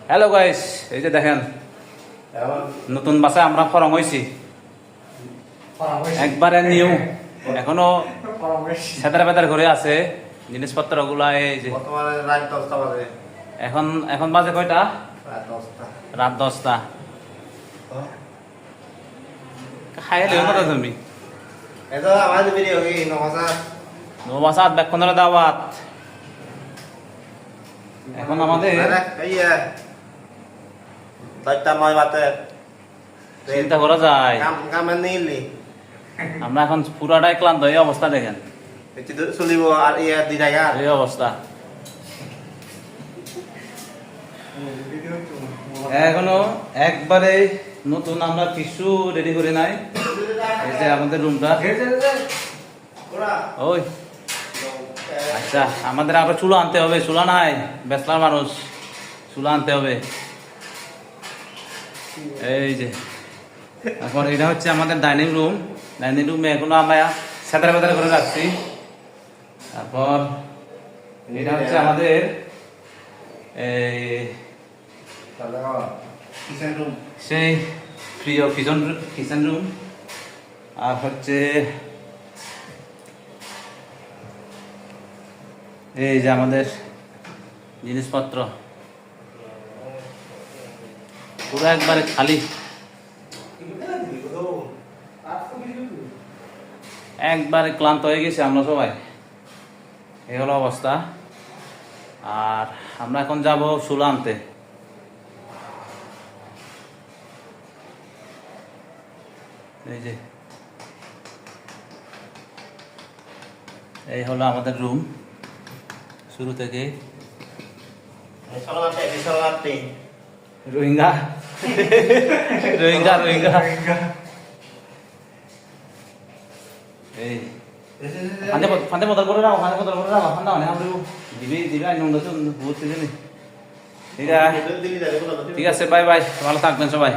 Hello guys, এই যে দেখেন নতুন বাসায় আমরা ফরম হয়েছি, একবারে নিউ, এখনো সেদার বেদার ঘরে আছে জিনিসপত্র গুলা। এই যে এখন এখন বাজে কয়টা? রাত 10টা। খাইলে কথা তুমি নবাসাত বেক্ষণের দাওয়াত। এখন আমাদের চিন্তা করা যায়, আমরা এখন পুরাটাই ক্লান্ত। এই অবস্থা দেখেন, এই অবস্থা। এখনো একবারে নতুন, আমরা কিছু রেডি করে নাই। এই যে আমাদের রুমটা, ওই আচ্ছা আমাদের আবার চুলা আনতে হবে। চুলা নাই, ব্যাচলার মানুষ, চুলা আনতে হবে। এই যে এখন এটা হচ্ছে আমাদের ডাইনিং রুম। ডাইনিং রুমে এখনো আমরা সেদার বেদার করে রাখছি। তারপর এটা হচ্ছে আমাদের সেই প্রিয় কিচেন রুম। আর হচ্ছে এই যে আমাদের জিনিসপত্র পুরো একবারে খালি, একবারে ক্লান্ত হয়ে গেছে আমরা সবাই। এই হলো অবস্থা। আর আমরা এখন যাব চুলা আনতে। এই যে এই হলো আমাদের রুম শুরু থেকে। রোহিঙ্গা রোহিঙ্গা রোহিঙ্গা এই ফান্দে বদল করে রাখো, ফান্দে বদল করে রাখো। ফান্দা মানে আমরা দিবি দিবি আই নন্দ বহুত কিছু নেই। ঠিক আছে, বাই বাই, ভালো থাকবেন সবাই।